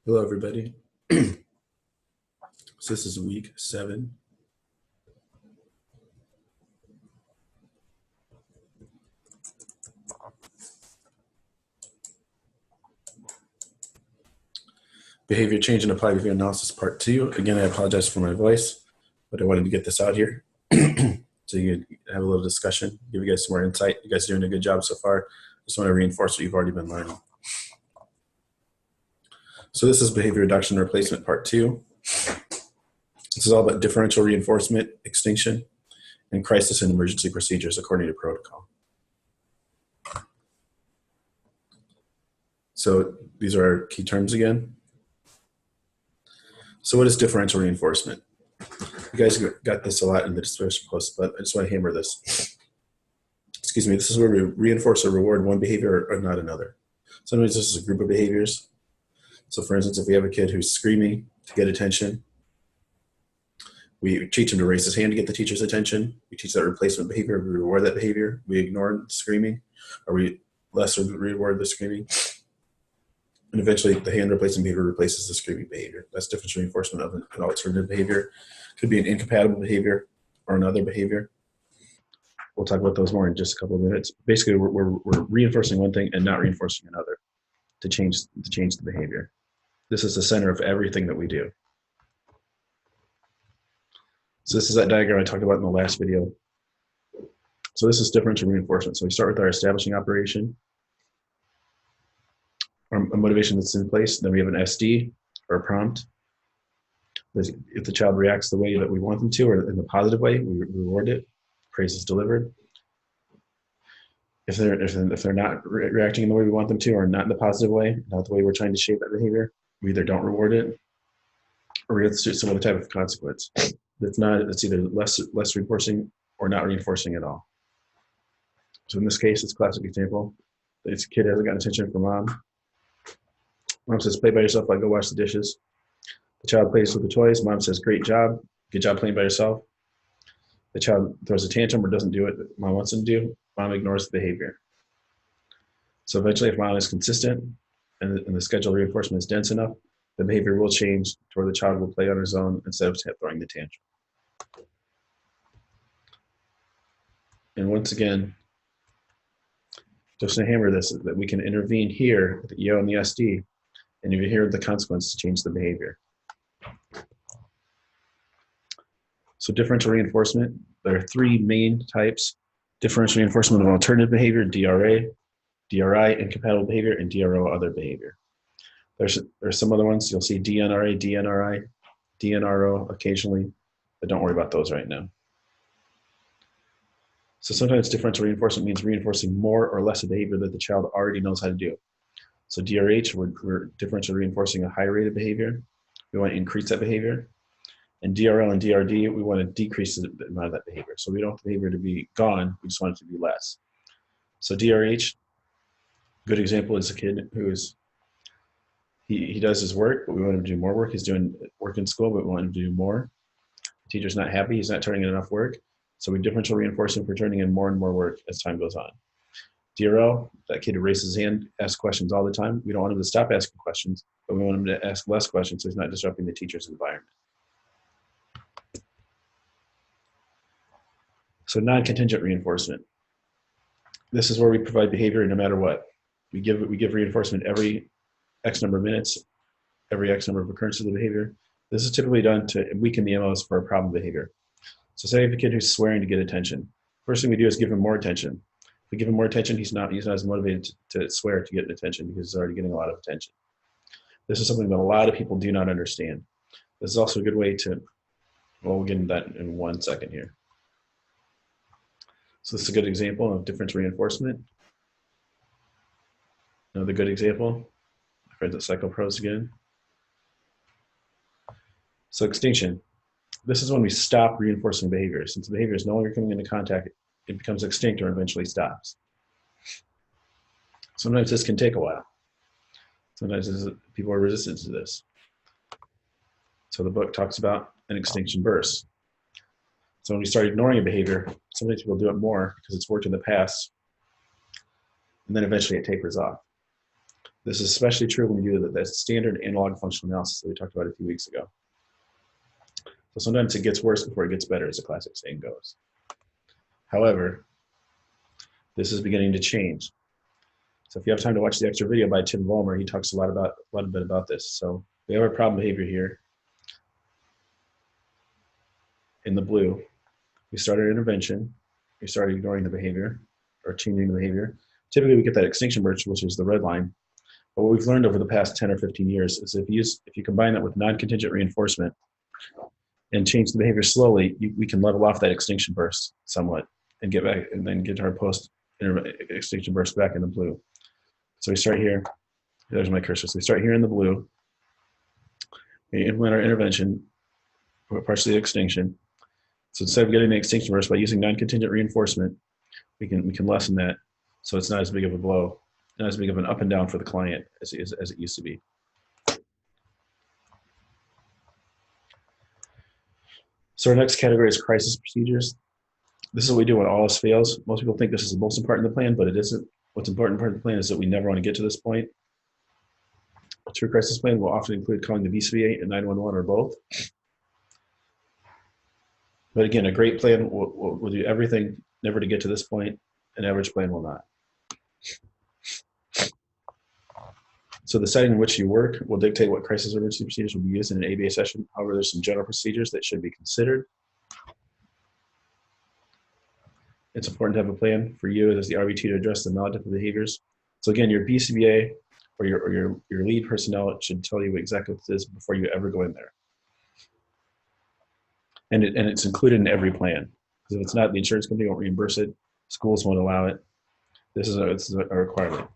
Hello, everybody. So this is week 7. Behavior change and applied behavior analysis part 2. Again, I apologize for my voice, but I wanted to get this out here so you could have a little discussion, give you guys some more insight. You guys are doing a good job so far. Just want to reinforce what you've already been learning. So this is behavior reduction and replacement part 2. This is all about differential reinforcement, extinction, and crisis and emergency procedures according to protocol. So these are our key terms again. So what is differential reinforcement? You guys got this a lot in the discussion post, but I just want to hammer this. Excuse me, this is where we reinforce or reward one behavior or not another. Sometimes this is a group of behaviors. So for instance, if we have a kid who's screaming to get attention, we teach him to raise his hand to get the teacher's attention. We teach that replacement behavior, we reward that behavior. We ignore screaming, or we less reward the screaming. And eventually the hand replacement behavior replaces the screaming behavior. That's differential reinforcement of an alternative behavior. Could be an incompatible behavior or another behavior. We'll talk about those more in just a couple of minutes. Basically, we're reinforcing one thing and not reinforcing another to change the behavior. This is the center of everything that we do. So this is that diagram I talked about in the last video. So this is differential reinforcement. So we start with our establishing operation, or a motivation that's in place. Then we have an SD, or a prompt. If the child reacts the way that we want them to, or in the positive way, we reward it. Praise is delivered. If they're not reacting in the way we want them to, or not in the positive way, not the way we're trying to shape that behavior, we either don't reward it, or we have to do some other type of consequence. It's either less reinforcing or not reinforcing at all. So in this case, it's a classic example. This kid hasn't gotten attention from mom. Mom says, "Play by yourself, I'll go wash the dishes." The child plays with the toys. Mom says, "Great job. Good job playing by yourself." The child throws a tantrum or doesn't do what mom wants him to do. Mom ignores the behavior. So eventually, if mom is consistent and the schedule reinforcement is dense enough, the behavior will change to where the child will play on his own instead of throwing the tantrum. And once again, just to hammer this, that we can intervene here with the EO and the SD, and you can hear the consequence to change the behavior. So differential reinforcement, there are 3 main types: differential reinforcement of alternative behavior, DRA, DRI, incompatible behavior, and DRO, other behavior. There's some other ones. You'll see DNRA, DNRI, DNRO occasionally, but don't worry about those right now. So sometimes differential reinforcement means reinforcing more or less a behavior that the child already knows how to do. So DRH, we're differential reinforcing a high rate of behavior. We want to increase that behavior. And DRL and DRD, we want to decrease the amount of that behavior. So we don't want the behavior to be gone, we just want it to be less. So DRH, good example is a kid who is, he does his work, but we want him to do more work. He's doing work in school, but we want him to do more. The teacher's not happy, he's not turning in enough work. So we differential reinforce him for turning in more and more work as time goes on. DRL, that kid who raises his hand, asks questions all the time. We don't want him to stop asking questions, but we want him to ask less questions so he's not disrupting the teacher's environment. So non-contingent reinforcement. This is where we provide behavior no matter what. We give reinforcement every X number of minutes, every X number of occurrences of the behavior. This is typically done to weaken the MOs for a problem behavior. So say you have a kid who's swearing to get attention. First thing we do is give him more attention. If we give him more attention, he's not as motivated to swear to get attention because he's already getting a lot of attention. This is something that a lot of people do not understand. This is also a good way to, well, we'll get into that in 1 second here. So this is a good example of differential reinforcement. Another good example, my friends at PsychoPros again. So extinction. This is when we stop reinforcing behavior. Since the behavior is no longer coming into contact, it becomes extinct or eventually stops. Sometimes this can take a while. Sometimes people are resistant to this. So the book talks about an extinction burst. So when we start ignoring a behavior, sometimes people do it more because it's worked in the past, and then eventually it tapers off. This is especially true when you do that standard analog functional analysis that we talked about a few weeks ago. So sometimes it gets worse before it gets better, as the classic saying goes. However, this is beginning to change. So if you have time to watch the extra video by Tim Vollmer, he talks a bit about this. So we have our problem behavior here in the blue. We start our intervention. We start ignoring the behavior or changing the behavior. Typically, we get that extinction burst, which is the red line. But what we've learned over the past 10 or 15 years is if you combine that with non-contingent reinforcement and change the behavior slowly, we can level off that extinction burst somewhat and get back, and then get our post extinction burst back in the blue. So we start here. There's my cursor. So we start here in the blue. We implement our intervention, partially extinction. So instead of getting the extinction burst by using non-contingent reinforcement, we can lessen that, so it's not as big of a blow, not as big of an up and down for the client as it used to be. So our next category is crisis procedures. This is what we do when all else fails. Most people think this is the most important in the plan, but it isn't. What's important part of the plan is that we never want to get to this point. A true crisis plan will often include calling the VCBA and 911 or both. But again, a great plan will do everything never to get to this point. An average plan will not. So the setting in which you work will dictate what crisis emergency procedures will be used in an ABA session. However, there's some general procedures that should be considered. It's important to have a plan for you as the RVT to address the maladaptive behaviors. So again, your BCBA or your lead personnel should tell you exactly what this is before you ever go in there. And it's included in every plan. Because if it's not, the insurance company won't reimburse it. Schools won't allow it. This is a requirement.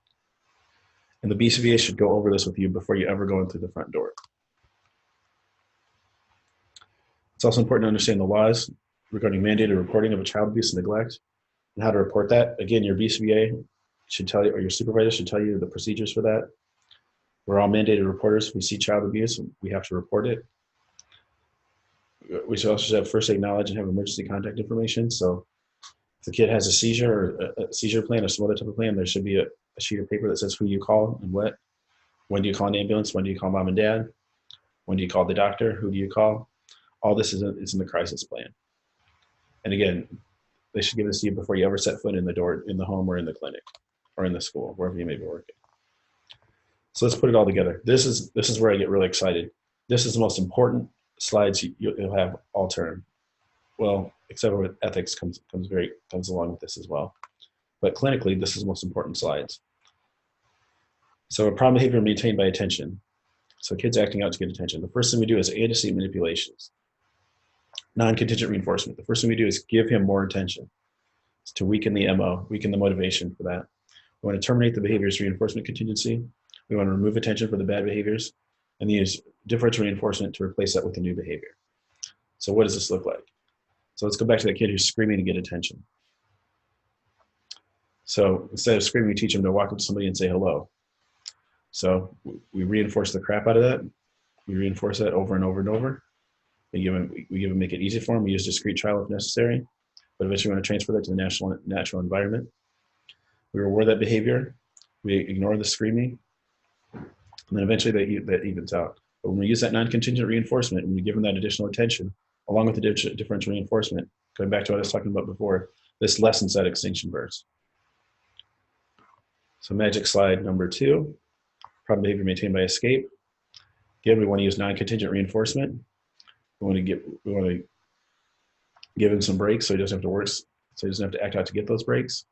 And the BCBA should go over this with you before you ever go in through the front door. It's also important to understand the laws regarding mandated reporting of a child abuse and neglect and how to report that. Again, your BCBA should tell you, or your supervisor should tell you the procedures for that. We're all mandated reporters. If we see child abuse, we have to report it. We should also have first aid knowledge and have emergency contact information. So if the kid has a seizure or a seizure plan or some other type of plan, there should be a sheet of paper that says who you call and what. When do you call an ambulance? When do you call mom and dad? When do you call the doctor? Who do you call? All this is in the crisis plan. And again, they should give this to you before you ever set foot in the door, in the home or in the clinic or in the school, wherever you may be working. So let's put it all together. This is where I get really excited. This is the most important slides you'll have all term. Well, except for ethics comes along with this as well. But clinically, this is the most important slides. So a problem behavior maintained by attention. So kids acting out to get attention. The first thing we do is antecedent manipulations. Non-contingent reinforcement. The first thing we do is give him more attention. It's to weaken the MO, weaken the motivation for that. We want to terminate the behavior's reinforcement contingency. We want to remove attention for the bad behaviors and use differential reinforcement to replace that with a new behavior. So what does this look like? So let's go back to that kid who's screaming to get attention. So instead of screaming, we teach him to walk up to somebody and say hello. So we reinforce the crap out of that. We reinforce that over and over and over. We make it easy for him. We use discrete trial if necessary, but eventually we want to transfer that to the natural environment. We reward that behavior. We ignore the screaming, and then eventually that evens out. But when we use that non-contingent reinforcement, and we give them that additional attention, along with the differential reinforcement, going back to what I was talking about before, this lessens that extinction burst. So magic slide number 2, problem behavior maintained by escape. Again, we want to use non-contingent reinforcement. We want to give him some breaks so he doesn't have to work, so he doesn't have to act out to get those breaks.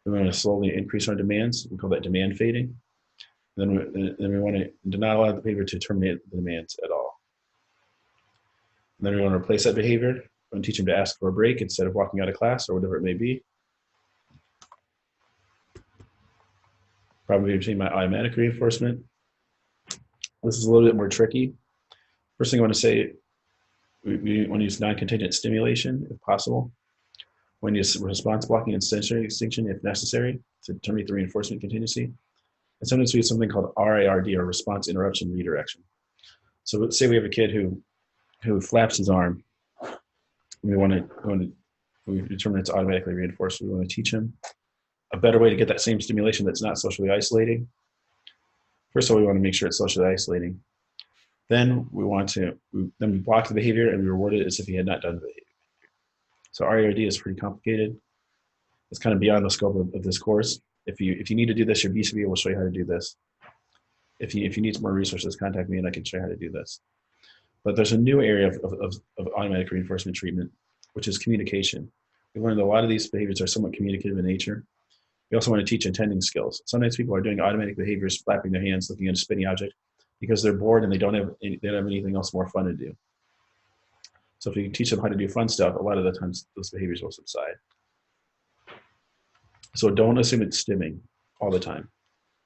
We want to slowly increase our demands. We call that demand fading. Then we want to not allow the behavior to terminate the demands at all. And then we want to replace that behavior. We want to teach him to ask for a break instead of walking out of class or whatever it may be. Probably between my automatic reinforcement. This is a little bit more tricky. First thing I want to say, we want to use non-contingent stimulation if possible. We want to use response blocking and sensory extinction if necessary to terminate the reinforcement contingency. And sometimes we use something called RIRD, or response interruption redirection. So let's say we have a kid who flaps his arm. We determine it's automatically reinforced. We want to teach him a better way to get that same stimulation that's not socially isolating. First of all, we want to make sure it's socially isolating. Then we block the behavior and we reward it as if he had not done the behavior. So RARD is pretty complicated. It's kind of beyond the scope of this course. If you need to do this, your BCB will show you how to do this. If you need some more resources, contact me and I can show you how to do this. But there's a new area of automatic reinforcement treatment, which is communication. We learned that a lot of these behaviors are somewhat communicative in nature. We also want to teach attending skills. Sometimes people are doing automatic behaviors, flapping their hands, looking at a spinny object, because they're bored and they don't have anything else more fun to do. So if you teach them how to do fun stuff, a lot of the times those behaviors will subside. So don't assume it's stimming all the time.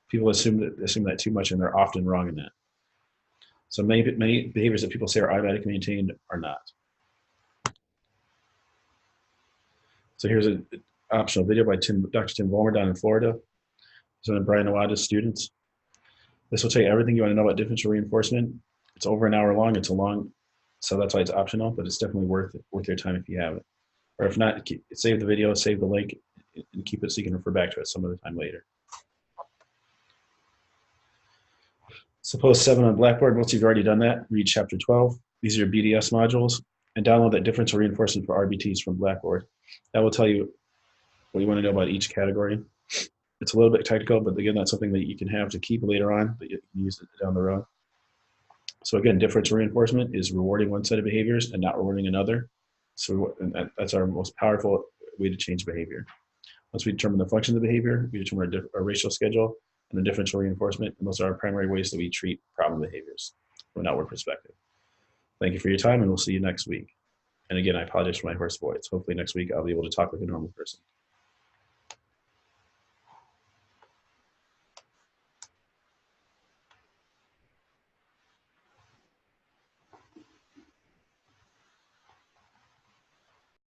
People assume that too much, and they're often wrong in that. So many behaviors that people say are automatically maintained are not. So here's an optional video by Dr. Tim Vollmer down in Florida. He's one of Brian Nawada's students. This will tell you everything you want to know about differential reinforcement. It's over an hour long. It's so that's why it's optional, but it's definitely worth your time if you have it. Or if not, save the video, save the link, and keep it so you can refer back to it some other time later. Suppose 7 on Blackboard. Most of you have already done that. Read chapter 12. These are your BDS modules, and download that differential reinforcement for RBTs from Blackboard. That will tell you what you want to know about each category. It's a little bit technical, but again, that's something that you can have to keep later on, but you can use it down the road. So again, differential reinforcement is rewarding one set of behaviors and not rewarding another. So that's our most powerful way to change behavior. Once we determine the function of the behavior, we determine our ratio schedule and the differential reinforcement, and those are our primary ways that we treat problem behaviors from an outward perspective. Thank you for your time, and we'll see you next week. And again, I apologize for my hoarse voice. Hopefully next week I'll be able to talk like a normal person.